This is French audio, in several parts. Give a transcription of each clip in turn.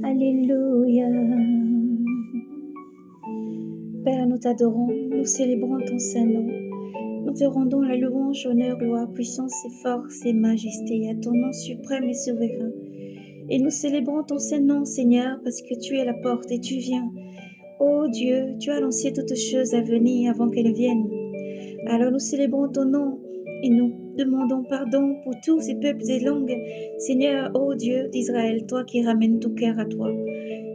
Alléluia. Père, nous t'adorons, nous célébrons ton Saint-Nom. Nous te rendons la louange, honneur, gloire, puissance et force et majesté à ton nom suprême et souverain. Et nous célébrons ton Saint-Nom, Seigneur, parce que tu es à la porte et tu viens. Ô Dieu, tu as annoncé toutes choses à venir avant qu'elles viennent. Alors nous célébrons ton nom et nous demandons pardon pour tous ces peuples et langues. Seigneur, ô Dieu d'Israël, toi qui ramènes tout cœur à toi.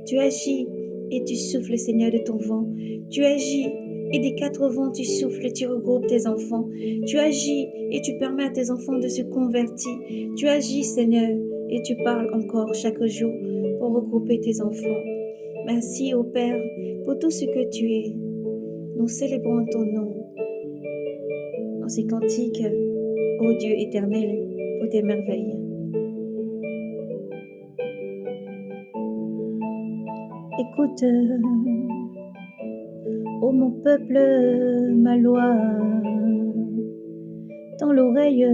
Tu agis et tu souffles, Seigneur, de ton vent. Tu agis et des quatre vents tu souffles et tu regroupes tes enfants. Tu agis et tu permets à tes enfants de se convertir. Tu agis, Seigneur, et tu parles encore chaque jour pour regrouper tes enfants. Merci, ô Père, pour tout ce que tu es. Nous célébrons ton nom dans ces cantiques, ô Dieu éternel, pour tes merveilles. Écoute, ô mon peuple, ma loi, dans l'oreille,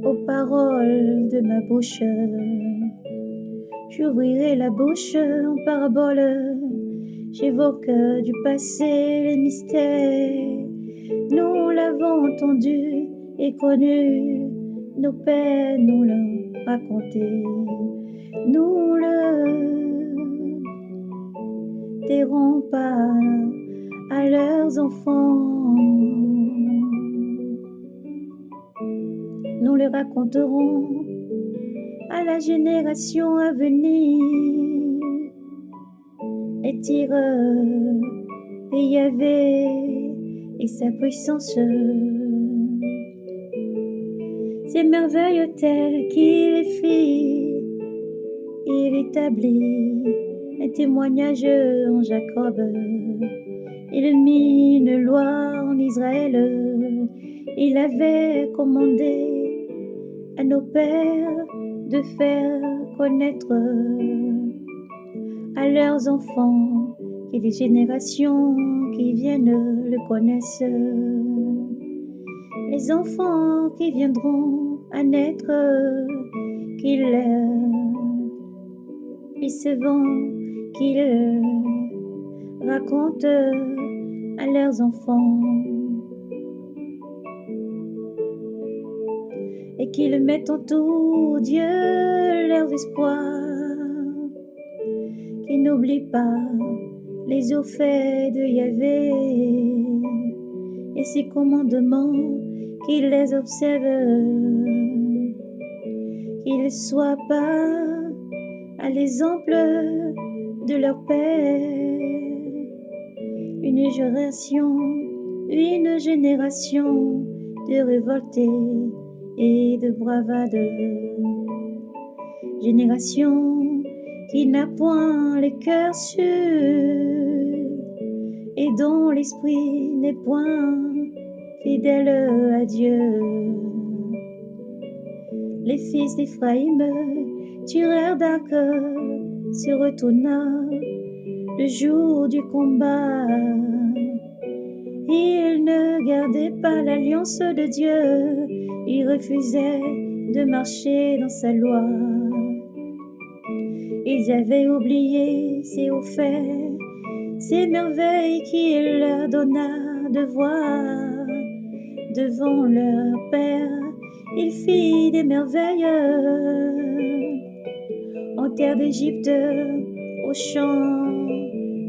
aux paroles de ma bouche. J'ouvrirai la bouche en parabole, j'évoque du passé les mystères. Nous l'avons entendu et connu, nos pères nous l'ont raconté. Nous le dirons pas à leurs enfants. Nous le raconterons à la génération à venir. Et tire de Yahvé et sa puissance, ces merveilles telles qu'il fit. Il établit un témoignage en Jacob. Il mit une loi en Israël. Il avait commandé à nos pères de faire connaître à leurs enfants que les générations qui viennent le connaissent. Les enfants qui viendront à naître, qu'ils qu'ils racontent à leurs enfants et qu'ils mettent en tout Dieu leurs espoirs, qu'ils n'oublient pas les hauts faits de Yahvé et ses commandements, qu'ils les observent, qu'ils ne soient pas à l'exemple de leur père. Une génération de révoltés et de bravade, génération qui n'a point les cœurs sûrs et dont l'esprit n'est point fidèle à Dieu. Les fils d'Éphraïm tirèrent d'arc, se retourna le jour du combat. Ils ne gardaient pas l'alliance de Dieu, ils refusaient de marcher dans sa loi. Ils avaient oublié ses hauts faits, ces merveilles qu'il leur donna de voir. Devant leur Père, il fit des merveilles. En terre d'Égypte, au champ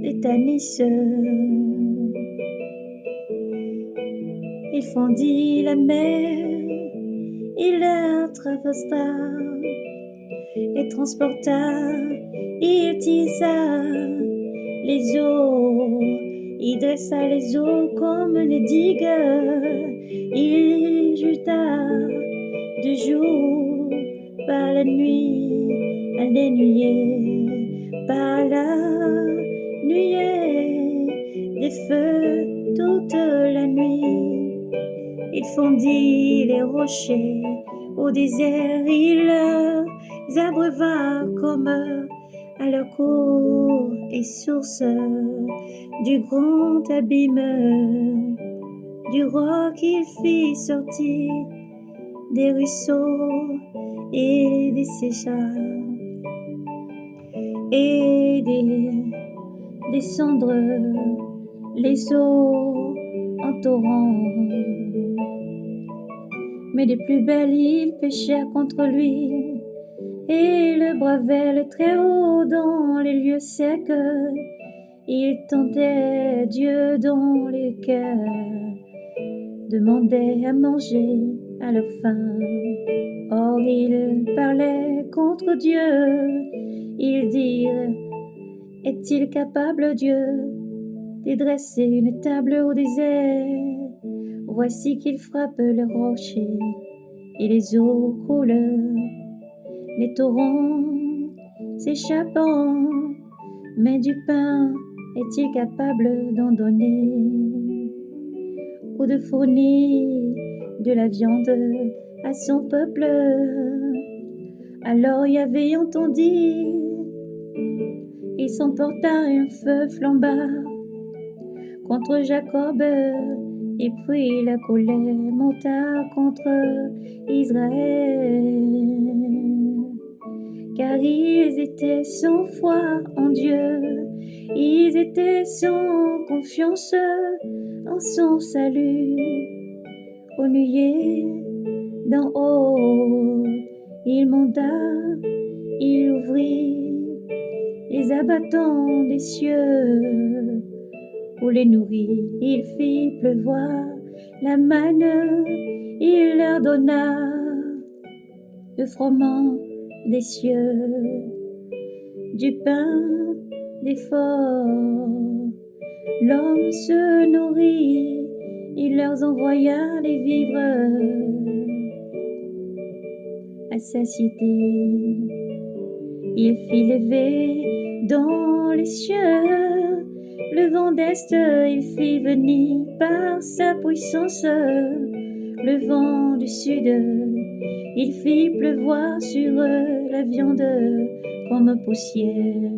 des Tanis, il fendit la mer, il la traversa, les transporta, il tisa les eaux, il dressa les eaux comme les digues, il jeta du jour par la nuit, à les nuées, par la nuée, des feux toute la nuit. Il fondit les rochers au désert, il les abreuva comme à leur cours et source du grand abîme, du roc il fit sortir des ruisseaux et des séchats. et descendre les eaux en torrent. Mais des plus belles ils péchèrent contre lui, et le bravait le Très-Haut dans les lieux secs. Ils tentaient Dieu dans les cœurs, demandaient à manger à leur faim. Or ils parlaient contre Dieu, ils dirent: est-il capable Dieu de dresser une table au désert? Voici qu'il frappe les rochers et les eaux coulent, les torrents s'échappant, mais du pain est-il capable d'en donner, ou de fournir de la viande à son peuple? Alors Yahvé entendit, il s'emporta un feu flamba contre Jacob, et puis la colère monta contre Israël, car ils étaient sans foi en Dieu, ils étaient sans confiance en son salut. Au nuée d'en haut, il monta, il ouvrit les abattants des cieux. Pour les nourrir, il fit pleuvoir la manne, il leur donna le froment des cieux, du pain des forts. L'homme se nourrit, il leur envoya les vivres à satiété. Il fit lever dans les cieux le vent d'Est, il fit venir par sa puissance le vent du Sud, il fit pleuvoir sur la viande comme poussière,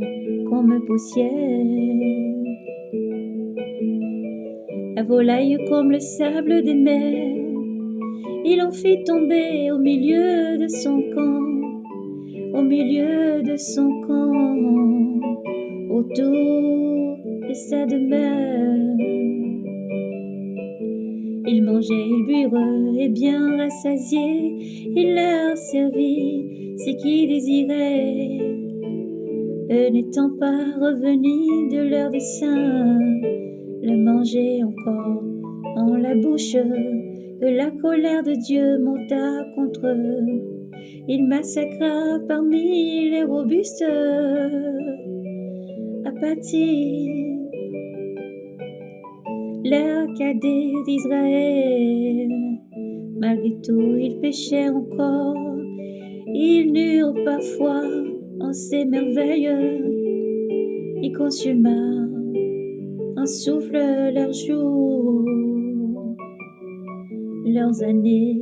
comme poussière. La volaille comme le sable des mers, il en fit tomber au milieu de son camp, au milieu de son camp, autour de sa demeure. Ils mangeaient, ils burent, et bien rassasiés, il leur servit ce qu'ils désiraient. Eux n'étant pas revenus de leur dessein, le manger encore en la bouche, de la colère de Dieu monta contre eux. Il massacra parmi les robustes, abattit leurs cadets d'Israël. Malgré tout, ils péchèrent encore, ils n'eurent pas foi en ses merveilles. Il consuma en souffle leurs jours, leurs années,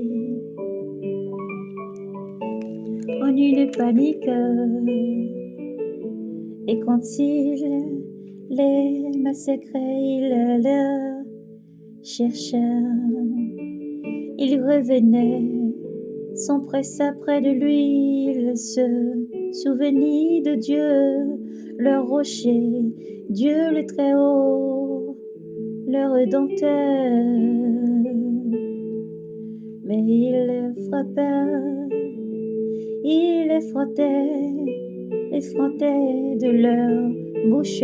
en une panique. Et quand il les massacrait, il leur chercha. Il revenait, s'empressa près de lui, il se souvenit de Dieu, leur rocher, Dieu le Très-Haut, leur Rédempteur. Mais il les frappa, il les frottait de leur bouche,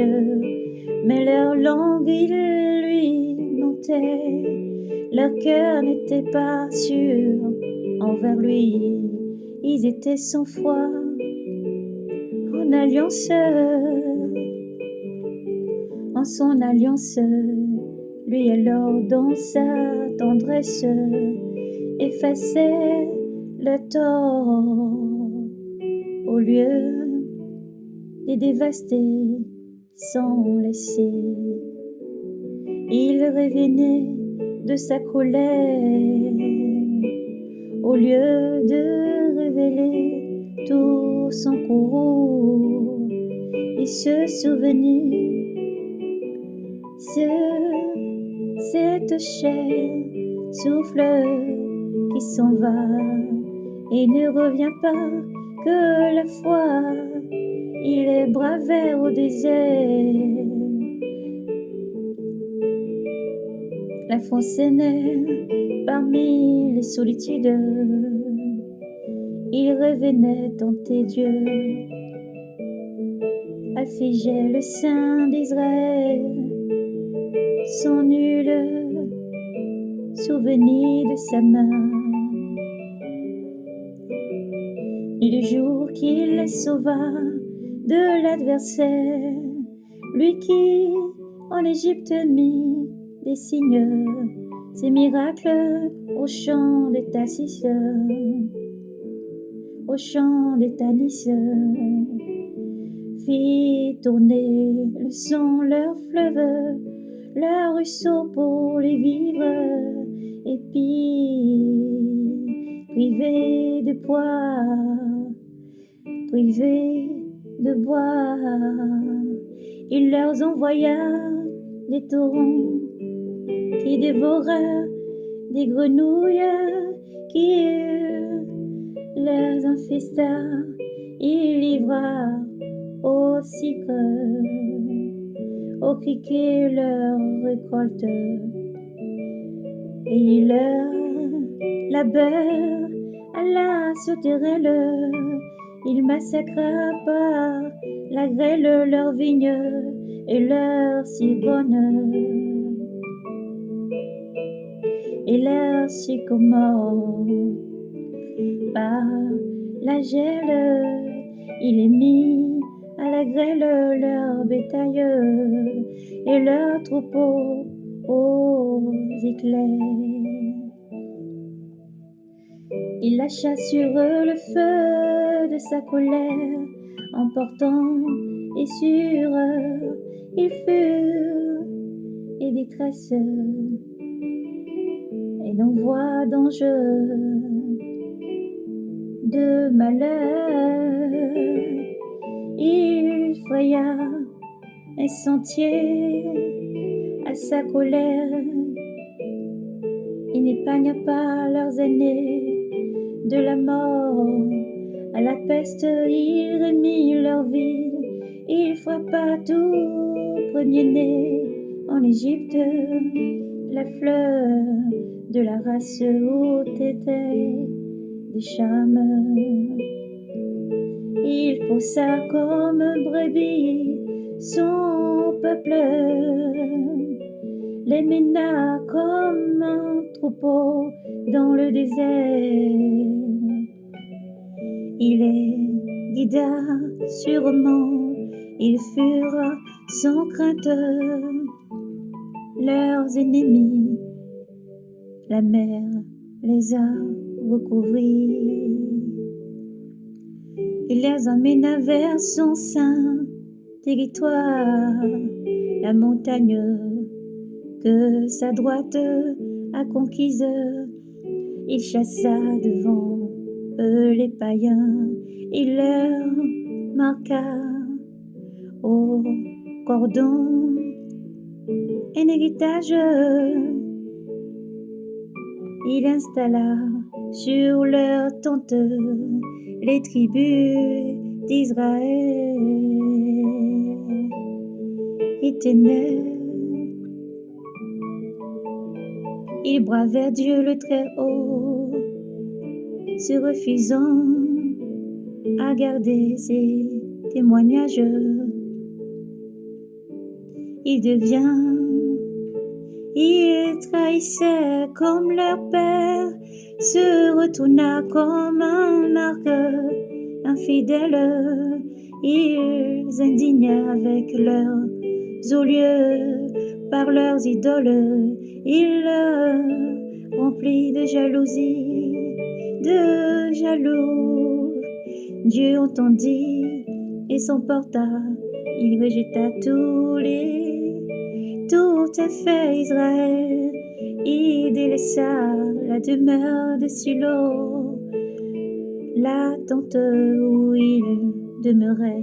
mais leur langue il lui mentait, leur cœur n'était pas sûr envers lui, ils étaient sans foi en alliance, en son alliance. Lui alors dans sa tendresse effaçait le tort, au lieu de dévaster sans laisser. Il revenait de sa colère, au lieu de révéler tout son courroux. Il se souvenait, cette chair souffle qui s'en va et ne revient pas que la fois. il les bravait au désert. La France aînée parmi les solitudes, il revenait tenter Dieu, affligeait le sein d'Israël, sans nul souvenir de sa main. Et le jour qu'il les sauva de l'adversaire, lui qui en Égypte mit des signes, ses miracles au champ de Tassis, au champ de Tanis, fit tourner le son leurs fleuves, leurs ruisseaux pour les vivre, et puis privés de poids, privés de bois, il leur envoya des torrents qui dévorèrent des grenouilles qui les infesta, il livra au sucre, au criquet leur récolte, et il labeur à la sauterelle, il massacra par la grêle leurs vignes et leurs cigognes et leurs sycomores. Par la gêle, il est mis à la grêle leur bétail et leurs troupeaux aux éclairs. Il lâcha sur eux le feu de sa colère, emportant et sur eux il fut et détresse et d'envoi d'enjeux de malheur. Il fraya un sentier à sa colère, il n'épargna pas leurs aînés de la mort à la peste, il remit leur vie, il frappa tout premier-né en Égypte, la fleur de la race haute était des charmes. Il poussa comme brebis son peuple, les mena comme un troupeau dans le désert. Il les guida sûrement, ils furent sans crainte leurs ennemis. La mer les a recouvrés. Il les emmena vers son saint territoire, la montagne que sa droite a conquise. Il chassa devant eux les païens, il leur marqua au cordon un héritage. Il installa sur leur tente les tribus d'Israël. Éternel, il bravait Dieu le Très-Haut, se refusant à garder ses témoignages. Il trahissait comme leur père, se retourna comme un arc infidèle. Ils indignaient avec leurs olieux par leurs idoles. Il remplit de jalousie, de jaloux. Dieu entendit et s'emporta, il rejeta tout à fait Israël, il délaissa la demeure de Silo, la tente où il demeurait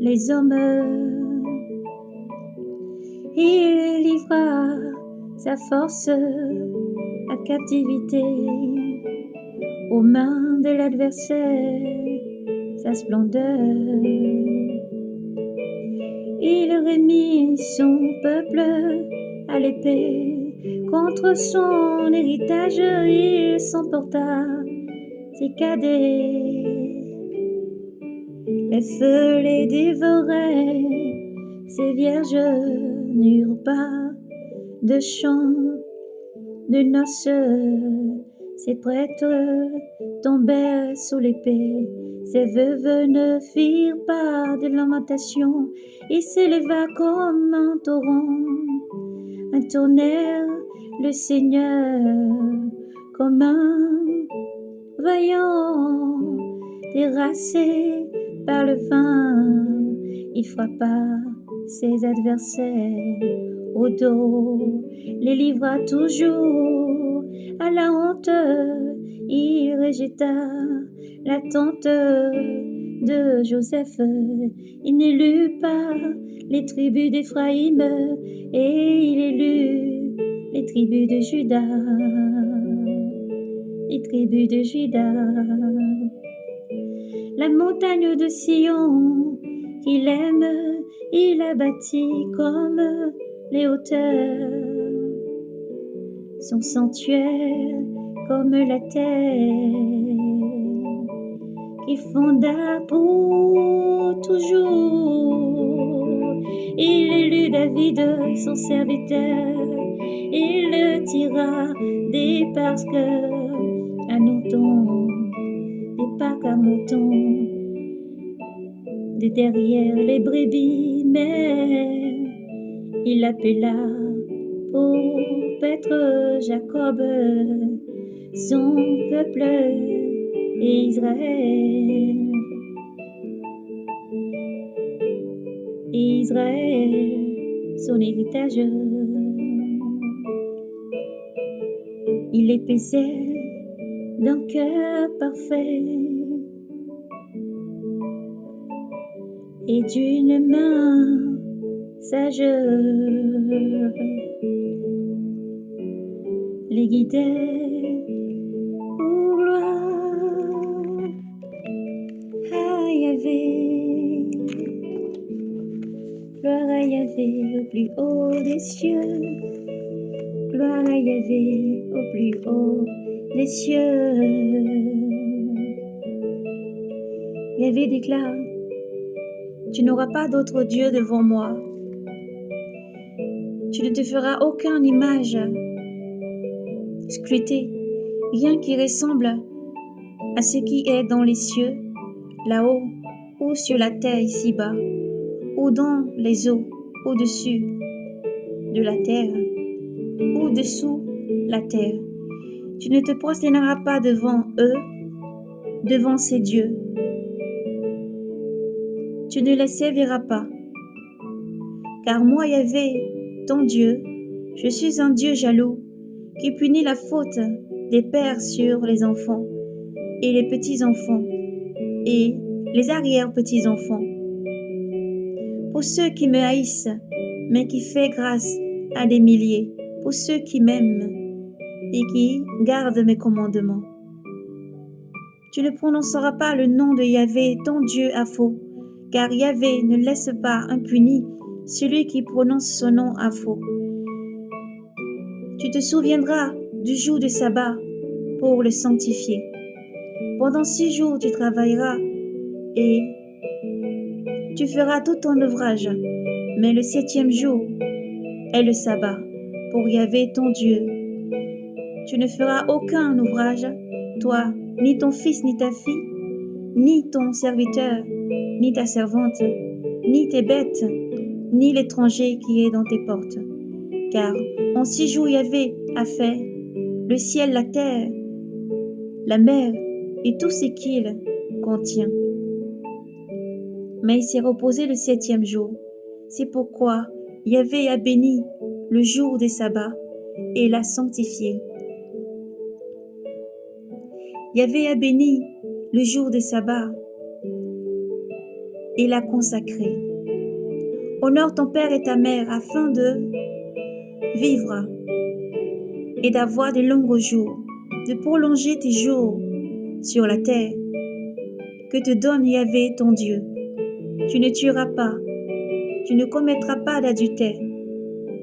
les hommes. Il livra sa force à captivité aux mains de l'adversaire, sa splendeur. Il remit son peuple à l'épée, contre son héritage il s'emporta ses cadets. Les feux les dévoraient, ces vierges n'eurent pas de chant de noces. Ces prêtres tombèrent sous l'épée, ces veuves ne firent pas de lamentation. Il s'éleva comme un torrent, un tonnerre, le Seigneur, comme un vaillant terrassé par le vin. Il frappa ses adversaires au dos, les livra toujours à la honte. Il rejeta la tente de Joseph. Il n'élut pas les tribus d'Éphraïm et il élut les tribus de Juda. Les tribus de Juda. La montagne de Sion qu'il aime, il a bâti comme les hauteurs. Son sanctuaire comme la terre qu'il fonda pour toujours. Il élut David, son serviteur, il le tira des parcs à moutons, des parcs à moutons, de derrière les brebis, mais il l'appela pour paître Jacob, son peuple et Israël. Israël, son héritage. Il les paisait d'un cœur parfait et d'une main sage. Les guidait pour gloire à Yahvé. Gloire à Yahvé au plus haut des cieux. Gloire à Yahvé au plus haut des cieux. Yahvé déclare: tu n'auras pas d'autre Dieu devant moi. Tu ne te feras aucune image sculptée, rien qui ressemble à ce qui est dans les cieux, là-haut, ou sur la terre ici-bas, ou dans les eaux, au-dessus de la terre, ou dessous la terre. Tu ne te prosterneras pas devant eux, devant ces dieux. Tu ne les serviras pas. Car moi, Yahvé, ton Dieu, je suis un Dieu jaloux, qui punit la faute des pères sur les enfants, et les petits-enfants, et les arrière-petits-enfants. Pour ceux qui me haïssent, mais qui fait grâce à des milliers, pour ceux qui m'aiment et qui gardent mes commandements. Tu ne prononceras pas le nom de Yahvé, ton Dieu, à faux, car Yahvé ne laisse pas impuni celui qui prononce son nom à faux. Tu te souviendras du jour de sabbat pour le sanctifier. Pendant 6 jours tu travailleras et tu feras tout ton ouvrage, mais le 7e jour est le sabbat pour Yahvé ton Dieu. Tu ne feras aucun ouvrage, toi, ni ton fils, ni ta fille, ni ton serviteur, ni ta servante, ni tes bêtes, ni l'étranger qui est dans tes portes. Car en 6 jours Yahvé a fait le ciel, la terre, la mer et tout ce qu'il contient. Mais il s'est reposé le 7e jour. C'est pourquoi Yahvé a béni le jour des sabbats et l'a sanctifié. Yahvé a béni le jour des sabbats et l'a consacré. Honore ton père et ta mère afin de vivre et d'avoir de longs jours, de prolonger tes jours sur la terre que te donne Yahvé ton Dieu. Tu ne tueras pas, tu ne commettras pas d'adultère,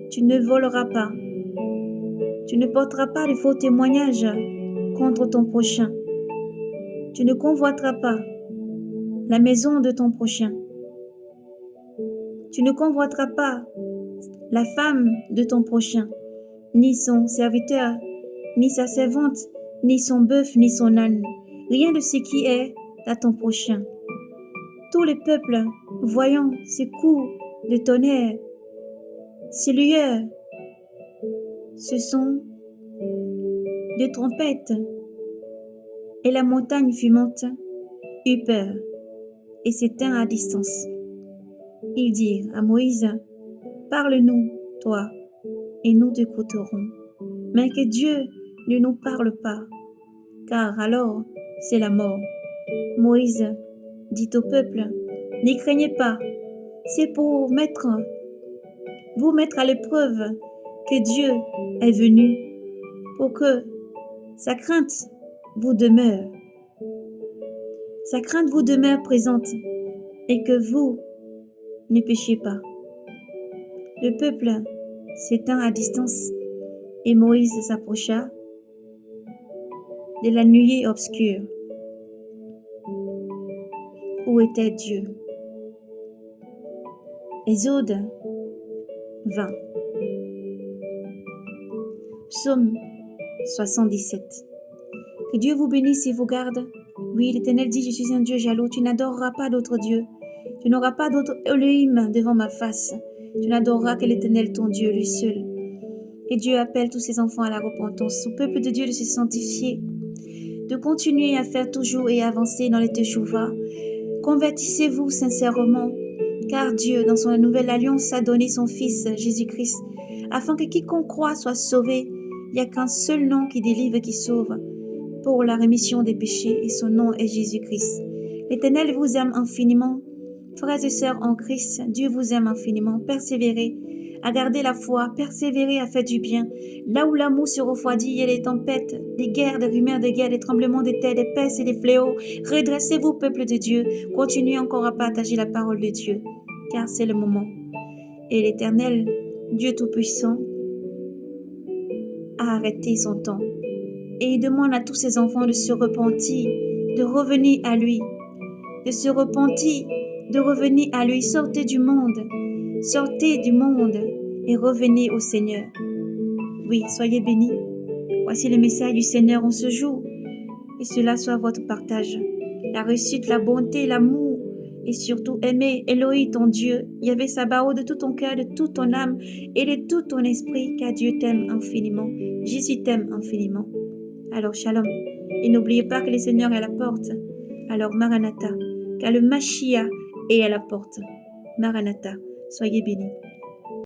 tu ne voleras pas, tu ne porteras pas de faux témoignages contre ton prochain, tu ne convoiteras pas la maison de ton prochain, tu ne convoiteras pas la femme de ton prochain, ni son serviteur, ni sa servante, ni son bœuf, ni son âne, rien de ce qui est à ton prochain. Tous les peuples, voyant ces coups de tonnerre, ces lueurs, ce son de trompettes et la montagne fumante, eut peur et s'étint à distance. Ils dirent à Moïse, parle-nous, toi, et nous t'écouterons. Mais que Dieu ne nous parle pas, car alors c'est la mort. Moïse dit au peuple, n'y craignez pas, c'est pour vous mettre à l'épreuve que Dieu est venu, pour que sa crainte vous demeure. Sa crainte vous demeure présente et que vous ne péchiez pas. Le peuple s'étint à distance et Moïse s'approcha de la nuée obscure où était Dieu. Exode 20. Psaume 77. Que Dieu vous bénisse et vous garde. Oui, l'Éternel dit, je suis un Dieu jaloux, tu n'adoreras pas d'autre Dieu. Tu n'auras pas d'autre Elohim devant ma face. Tu n'adoreras que l'Éternel ton Dieu, lui seul. Et Dieu appelle tous ses enfants à la repentance, au peuple de Dieu de se sanctifier, de continuer à faire toujours et avancer dans les teshuva. Convertissez-vous sincèrement, car Dieu, dans son nouvelle alliance, a donné son Fils, Jésus-Christ, afin que quiconque croit soit sauvé. Il n'y a qu'un seul nom qui délivre, qui sauve, pour la rémission des péchés, et son nom est Jésus-Christ. L'Éternel vous aime infiniment. Frères et sœurs en Christ, Dieu vous aime infiniment. Persévérez à garder la foi, persévérez à faire du bien. Là où l'amour se refroidit, il y a des tempêtes, des guerres, des rumeurs de guerre, des tremblements de terre, des pestes et des fléaux. Redressez-vous, peuple de Dieu. Continuez encore à partager la parole de Dieu, car c'est le moment. Et l'Éternel, Dieu Tout-Puissant, a arrêté son temps. Et il demande à tous ses enfants de se repentir, de revenir à lui, de se repentir, de revenir à lui. Sortez du monde et revenez au Seigneur. Oui, soyez bénis. Voici le message du Seigneur en ce jour, et cela soit votre partage. La réussite, la bonté, l'amour, et surtout aimer Elohim ton Dieu, Yahvé Sabaoth, de tout ton cœur, de toute ton âme et de tout ton esprit, car Dieu t'aime infiniment. Jésus t'aime infiniment. Alors shalom, et n'oubliez pas que le Seigneur est à la porte. Alors Maranatha, car le Mashiach est à la porte. Maranatha, soyez bénis.